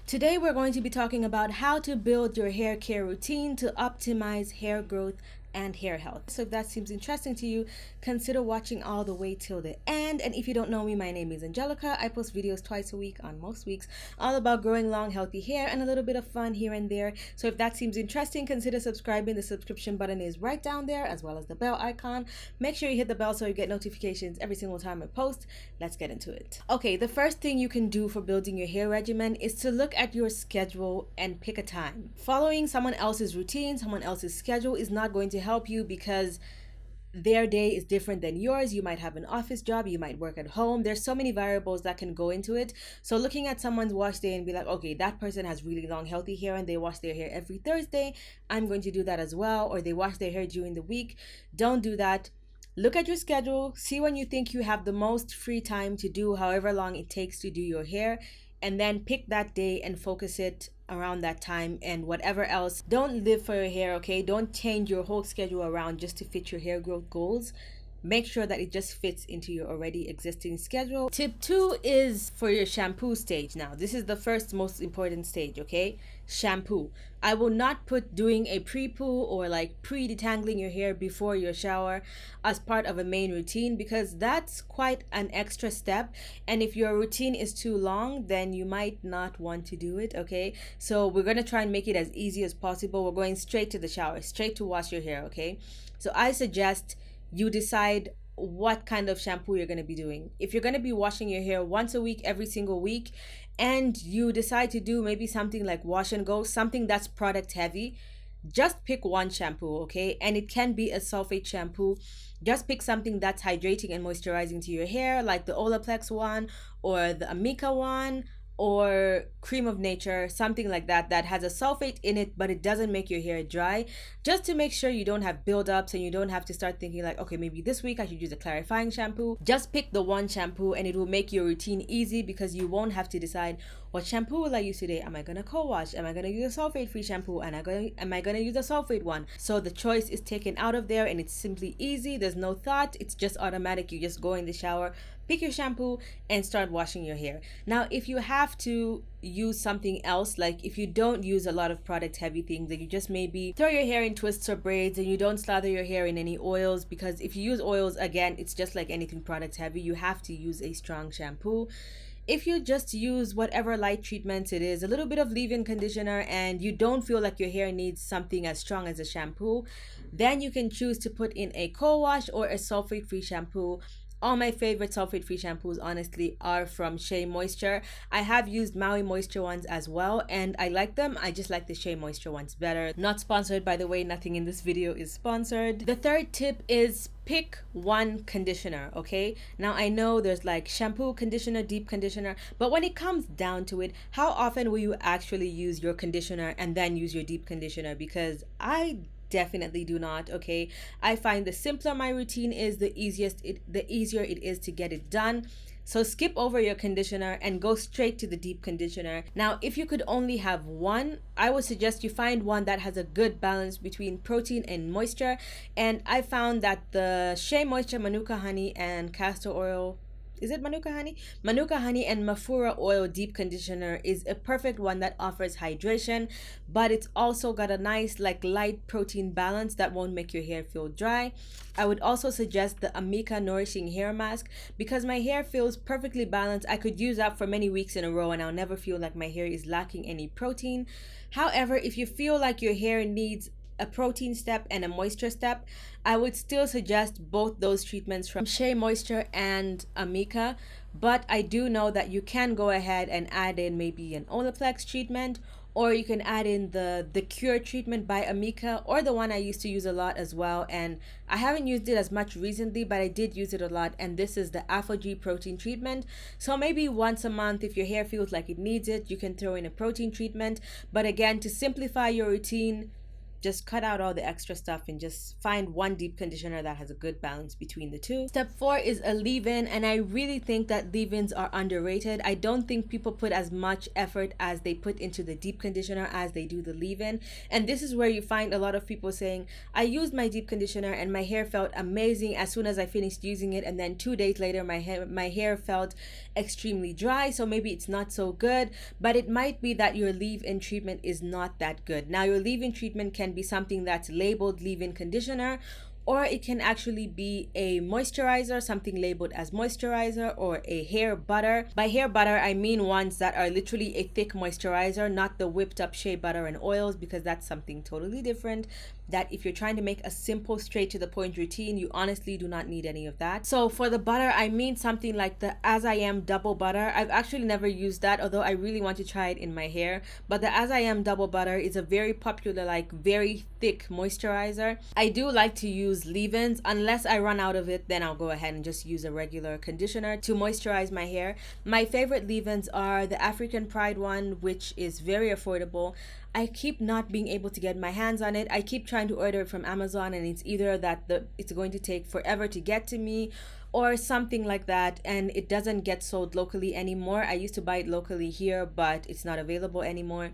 Today we're going to be talking about how to build your hair care routine to optimize hair growth and hair health. So if that seems interesting to you, consider watching all the way till the end. And if you don't know me, my name is Angelica. I post videos twice a week on most weeks, all about growing long, healthy hair and a little bit of fun here and there. So if that seems interesting, consider subscribing. The subscription button is right down there, as well as the bell icon. Make sure you hit the bell so you get notifications every single time I post. Let's get into it. Okay, the first thing you can do for building your hair regimen is to look at your schedule and pick a time. Following someone else's routine, someone else's schedule is not going to help you because their day is different than yours. You might have an office job, you might work at home. There's so many variables that can go into it. So looking at someone's wash day and be like, okay, that person has really long healthy hair and they wash their hair every Thursday, I'm going to do that as well. Or they wash their hair during the week. Don't do that. Look at your schedule, see when you think you have the most free time to do however long it takes to do your hair, and then pick that day and focus it around that time. And whatever else, don't live for your hair, okay? Don't change your whole schedule around just to fit your hair growth goals. Make sure that it just fits into your already existing schedule. Tip 2 is for your shampoo stage. Now, this is the first most important stage, okay? Shampoo. I will not put doing a pre-poo or like pre-detangling your hair before your shower as part of a main routine, because that's quite an extra step. And if your routine is too long, then you might not want to do it, okay? So we're going to try and make it as easy as possible. We're going straight to the shower, straight to wash your hair, okay? So I suggest you decide what kind of shampoo you're going to be doing. If you're going to be washing your hair once a week, every single week, and you decide to do maybe something like wash and go, something that's product heavy, just pick one shampoo, okay? And it can be a sulfate shampoo. Just pick something that's hydrating and moisturizing to your hair, like the Olaplex one or the Amica one, or cream of nature, something like that, that has a sulfate in it but it doesn't make your hair dry, just to make sure you don't have buildups and you don't have to start thinking like, okay, maybe this week I should use a clarifying shampoo. Just pick the one shampoo and it will make your routine easy, because you won't have to decide, what shampoo will I use today? Am I gonna co-wash? Am I gonna use a sulfate free shampoo? And am I gonna use a sulfate one? So the choice is taken out of there and it's simply easy. There's no thought, it's just automatic. You just go in the shower, pick your shampoo and start washing your hair. Now, if you have to use something else, like if you don't use a lot of product heavy things, like you just maybe throw your hair in twists or braids and you don't slather your hair in any oils, because if you use oils, again, it's just like anything product heavy, you have to use a strong shampoo. If you just use whatever light treatments it is, a little bit of leave-in conditioner, and you don't feel like your hair needs something as strong as a shampoo, then you can choose to put in a co-wash or a sulfate-free shampoo. All my favorite sulfate-free shampoos, honestly, are from Shea Moisture. I have used Maui Moisture ones as well, and I like them. I just like the Shea Moisture ones better. Not sponsored, by the way. Nothing in this video is sponsored. The third tip is pick one conditioner, okay? Now, I know there's like shampoo, conditioner, deep conditioner, but when it comes down to it, how often will you actually use your conditioner and then use your deep conditioner? Because I definitely do not, okay? I find the simpler my routine is, the easier it is to get it done. So skip over your conditioner and go straight to the deep conditioner. Now, if you could only have one, I would suggest you find one that has a good balance between protein and moisture. And I found that the Shea Moisture Manuka Honey and Castor Oil, is it Manuka Honey? Manuka Honey and Mafura Oil Deep Conditioner is a perfect one that offers hydration, but it's also got a nice like light protein balance that won't make your hair feel dry. I would also suggest the Amica Nourishing Hair Mask, because my hair feels perfectly balanced. I could use that for many weeks in a row and I'll never feel like my hair is lacking any protein. However, if you feel like your hair needs a protein step and a moisture step, I would still suggest both those treatments from Shea Moisture and Amica. But I do know that you can go ahead and add in maybe an Olaplex treatment, or you can add in the Cure treatment by Amica, or the one I used to use a lot as well, and I haven't used it as much recently, but I did use it a lot, and this is the Afro-G protein treatment. So maybe once a month, if your hair feels like it needs it, you can throw in a protein treatment. But again, to simplify your routine, just cut out all the extra stuff and just find one deep conditioner that has a good balance between the two. Step 4 is a leave-in, and I really think that leave-ins are underrated. I don't think people put as much effort as they put into the deep conditioner as they do the leave-in. And this is where you find a lot of people saying, I used my deep conditioner and my hair felt amazing as soon as I finished using it, and then 2 days later my hair felt extremely dry, so maybe it's not so good. But it might be that your leave-in treatment is not that good. Now, your leave-in treatment can be something that's labeled leave-in conditioner, or it can actually be a moisturizer, something labeled as moisturizer, or a hair butter. By hair butter, I mean ones that are literally a thick moisturizer, not the whipped up shea butter and oils, because that's something totally different. That if you're trying to make a simple, straight to the point routine, you honestly do not need any of that. So for the butter, I mean something like the As I Am double butter. I've actually never used that, although I really want to try it in my hair. But the As I Am double butter is a very popular, like very thick moisturizer. I do like to use leave-ins. Unless I run out of it, then I'll go ahead and just use a regular conditioner to moisturize my hair. My favorite leave-ins are the African Pride one, which is very affordable. I keep not being able to get my hands on it. I keep trying to order it from Amazon, and it's either that it's going to take forever to get to me or something like that, and it doesn't get sold locally anymore. I used to buy it locally here, but it's not available anymore.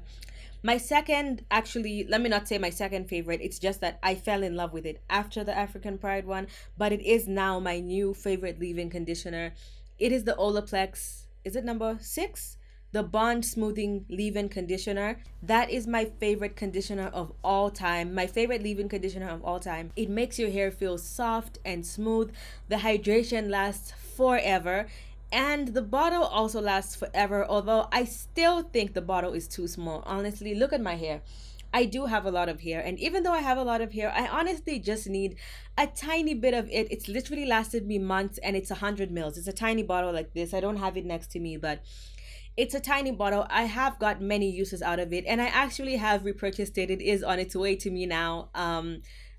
My second, actually, let me not say my second favorite, it's just that I fell in love with it after the African Pride one, but it is now my new favorite leave-in conditioner. It is the Olaplex, is it number 6? The Bond Smoothing Leave-In Conditioner. That is my favorite conditioner of all time. My favorite leave-in conditioner of all time. It makes your hair feel soft and smooth. The hydration lasts forever. And the bottle also lasts forever, although I still think the bottle is too small. Honestly, look at my hair. I do have a lot of hair, and even though I have a lot of hair, I honestly just need a tiny bit of it. It's literally lasted me months, and it's 100 mils. It's a tiny bottle like this. I don't have it next to me, but it's a tiny bottle. I have got many uses out of it, and I actually have repurchased it. It is on its way to me now.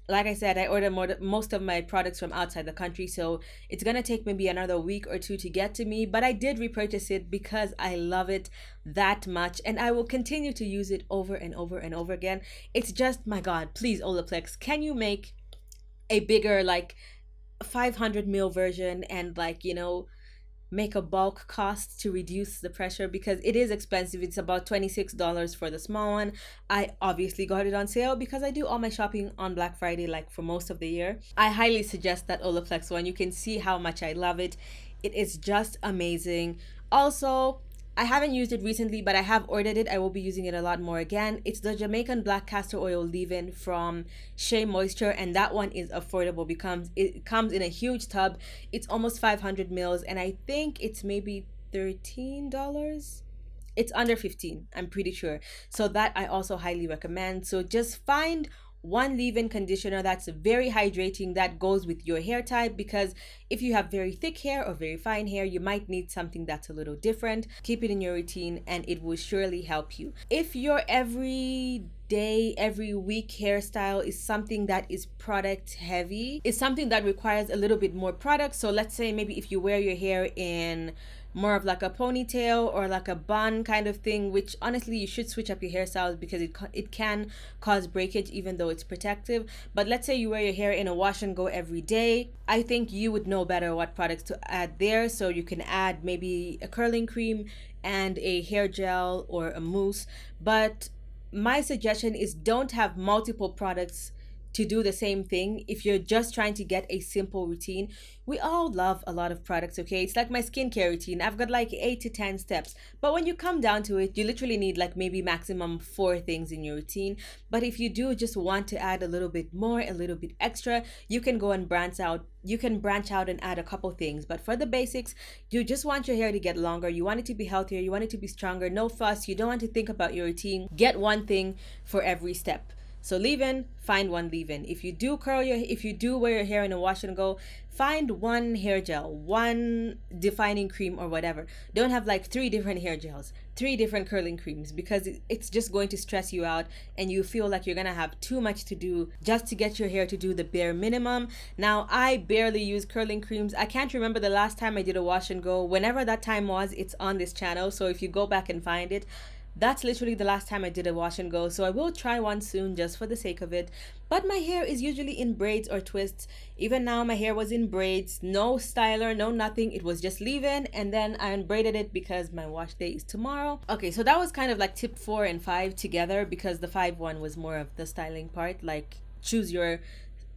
Like I said, I ordered most of my products from outside the country, so it's gonna take maybe another week or two to get to me, but I did repurchase it because I love it that much, and I will continue to use it over and over and over again. It's just, my God, please, Olaplex, can you make a bigger, like 500 ml version, and like, you know, make a bulk cost to reduce the pressure, because it is expensive. It's about $26 for the small one. I obviously got it on sale because I do all my shopping on Black Friday, like for most of the year. I highly suggest that Olaplex one. You can see how much I love it. It is just amazing. Also, I haven't used it recently, but I have ordered it. I will be using it a lot more again. It's the Jamaican Black Castor Oil Leave-In from Shea Moisture, and that one is affordable because it comes in a huge tub. It's almost 500 mils, and I think it's maybe $13. It's under 15, I'm pretty sure. So that I also highly recommend. So just find one leave-in conditioner that's very hydrating, that goes with your hair type, because if you have very thick hair or very fine hair, you might need something that's a little different. Keep it in your routine and it will surely help you. If your every day, every week hairstyle is something that is product heavy, is something that requires a little bit more product, so let's say maybe if you wear your hair in more of like a ponytail or like a bun kind of thing, which honestly you should switch up your hairstyles because it can cause breakage even though it's protective. But let's say you wear your hair in a wash and go every day, I think you would know better what products to add there. So you can add maybe a curling cream and a hair gel or a mousse. But my suggestion is don't have multiple products to do the same thing if you're just trying to get a simple routine. We all love a lot of products, okay? It's like my skincare routine. I've got like 8 to 10 steps. But when you come down to it, you literally need like maybe maximum 4 things in your routine. But if you do just want to add a little bit more, a little bit extra, you can go and branch out. You can branch out and add a couple things. But for the basics, you just want your hair to get longer. You want it to be healthier. You want it to be stronger. No fuss. You don't want to think about your routine. Get one thing for every step. So leave-in, find one leave-in. If you do wear your hair in a wash and go, find one hair gel, one defining cream or whatever. Don't have like 3 different hair gels, 3 different curling creams, because it's just going to stress you out and you feel like you're gonna have too much to do just to get your hair to do the bare minimum. Now, I barely use curling creams. I can't remember the last time I did a wash and go. Whenever that time was, it's on this channel. So if you go back and find it, That's literally the last time I did a wash and go, so I will try one soon just for the sake of it. But my hair is usually in braids or twists. Even now my hair was in braids, no styler, no nothing. It was just leave-in, and then I unbraided it because my wash day is tomorrow. Okay, so that was kind of like tip 4 and 5 together, because the 5 one was more of the styling part, like choose your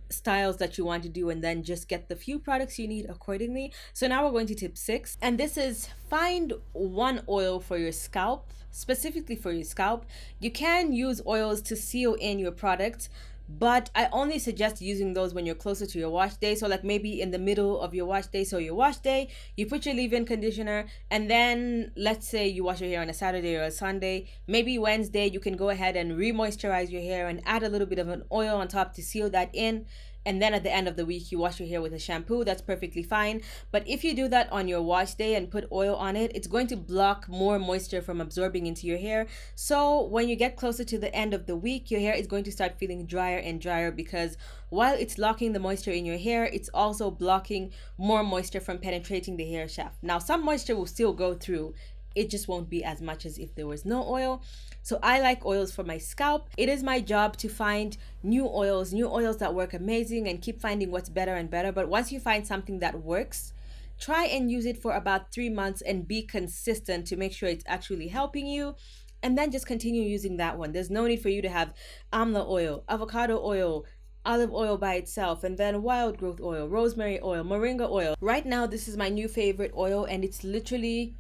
styles that you want to do and then just get the few products you need accordingly. So now we're going to tip 6, and this is find one oil for your scalp, specifically for your scalp. You can use oils to seal in your products, but I only suggest using those when you're closer to your wash day. So like maybe in the middle of your wash day. So your wash day, you put your leave-in conditioner, and then let's say you wash your hair on a Saturday or a Sunday, maybe Wednesday you can go ahead and re-moisturize your hair and add a little bit of an oil on top to seal that in. And then at the end of the week you wash your hair with a shampoo. That's perfectly fine. But if you do that on your wash day and put oil on it, it's going to block more moisture from absorbing into your hair. So when you get closer to the end of the week, your hair is going to start feeling drier and drier, because while it's locking the moisture in your hair, it's also blocking more moisture from penetrating the hair shaft. Now some moisture will still go through, it just won't be as much as if there was no oil. So I like oils for my scalp. It is my job to find new oils that work amazing, and keep finding what's better and better. But once you find something that works, try and use it for about 3 months and be consistent to make sure it's actually helping you. And then just continue using that one. There's no need for you to have amla oil, avocado oil, olive oil by itself, and then wild growth oil, rosemary oil, moringa oil. Right now, this is my new favorite oil, and it's literally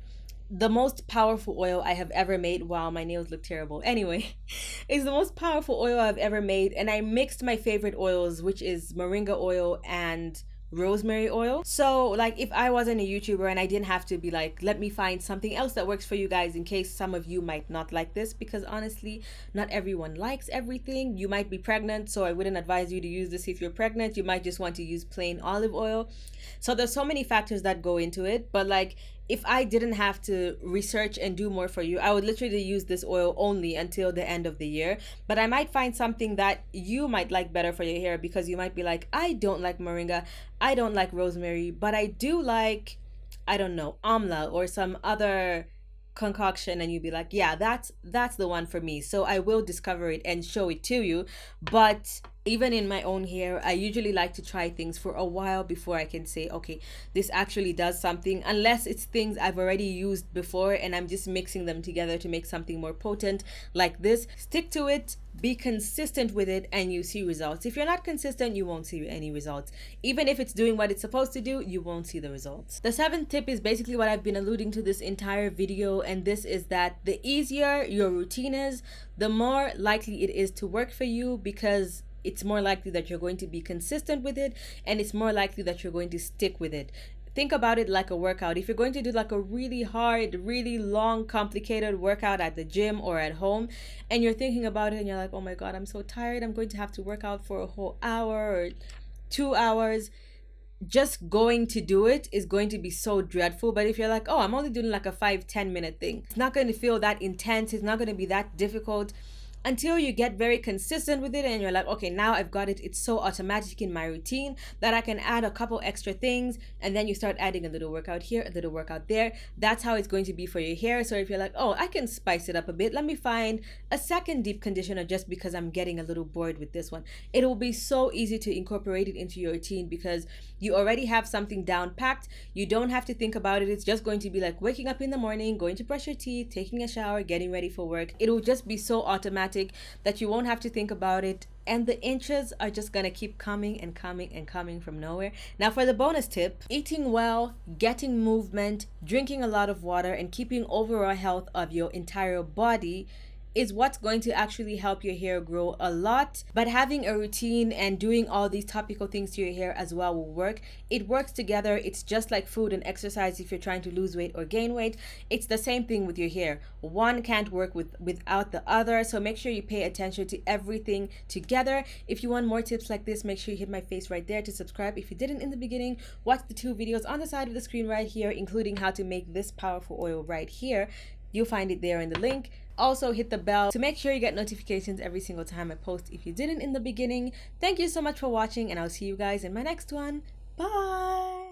the most powerful oil I have ever made. Wow, my nails look terrible. Anyway, it's the most powerful oil I've ever made, and I mixed my favorite oils, which is moringa oil and rosemary oil. So like if I wasn't a YouTuber and I didn't have to be like, let me find something else that works for you guys, in case some of you might not like this, because honestly not everyone likes everything. You might be pregnant, so I wouldn't advise you to use this. If you're pregnant, you might just want to use plain olive oil. So there's so many factors that go into it. But like if I didn't have to research and do more for you, I would literally use this oil only until the end of the year. But I might find something that you might like better for your hair, because you might be like, I don't like moringa, I don't like rosemary, but I do like, I don't know, amla or some other concoction, and you'd be like, yeah, that's the one for me. So I will discover it and show it to you. But even in my own hair, I usually like to try things for a while before I can say, okay, this actually does something, unless it's things I've already used before and I'm just mixing them together to make something more potent like this. Stick to it, be consistent with it, and you see results. If you're not consistent, you won't see any results. Even if it's doing what it's supposed to do, you won't see the results. The 7th tip is basically what I've been alluding to this entire video, and this is that the easier your routine is, the more likely it is to work for you, because it's more likely that you're going to be consistent with it, and it's more likely that you're going to stick with it. Think about it like a workout. If you're going to do like a really hard, really long, complicated workout at the gym or at home, and you're thinking about it and you're like, oh my God, I'm so tired, I'm going to have to work out for a whole hour or 2 hours, just going to do it is going to be so dreadful. But if you're like, oh, I'm only doing like a 5-10 minute thing, it's not going to feel that intense, it's not going to be that difficult, until you get very consistent with it and you're like, okay, now I've got it. It's so automatic in my routine that I can add a couple extra things, and then you start adding a little workout here, a little workout there. That's how it's going to be for your hair. So if you're like, oh, I can spice it up a bit, let me find a second deep conditioner just because I'm getting a little bored with this one, it will be so easy to incorporate it into your routine, because you already have something down packed. You don't have to think about it. It's just going to be like waking up in the morning, going to brush your teeth, taking a shower, getting ready for work. It will just be so automatic that you won't have to think about it, and the inches are just gonna keep coming and coming and coming from nowhere. Now for the bonus tip, eating well, getting movement, drinking a lot of water, and keeping overall health of your entire body is what's going to actually help your hair grow a lot. But having a routine and doing all these topical things to your hair as well will work. It works together. It's just like food and exercise. If you're trying to lose weight or gain weight, it's the same thing with your hair. One can't work without the other. So make sure you pay attention to everything together. If you want more tips like this, make sure you hit my face right there to subscribe. If you didn't in the beginning, watch the 2 videos on the side of the screen right here, including how to make this powerful oil right here. You'll find it there in the link. Also hit the bell to make sure you get notifications every single time I post if you didn't in the beginning. Thank you so much for watching, and I'll see you guys in my next one. Bye.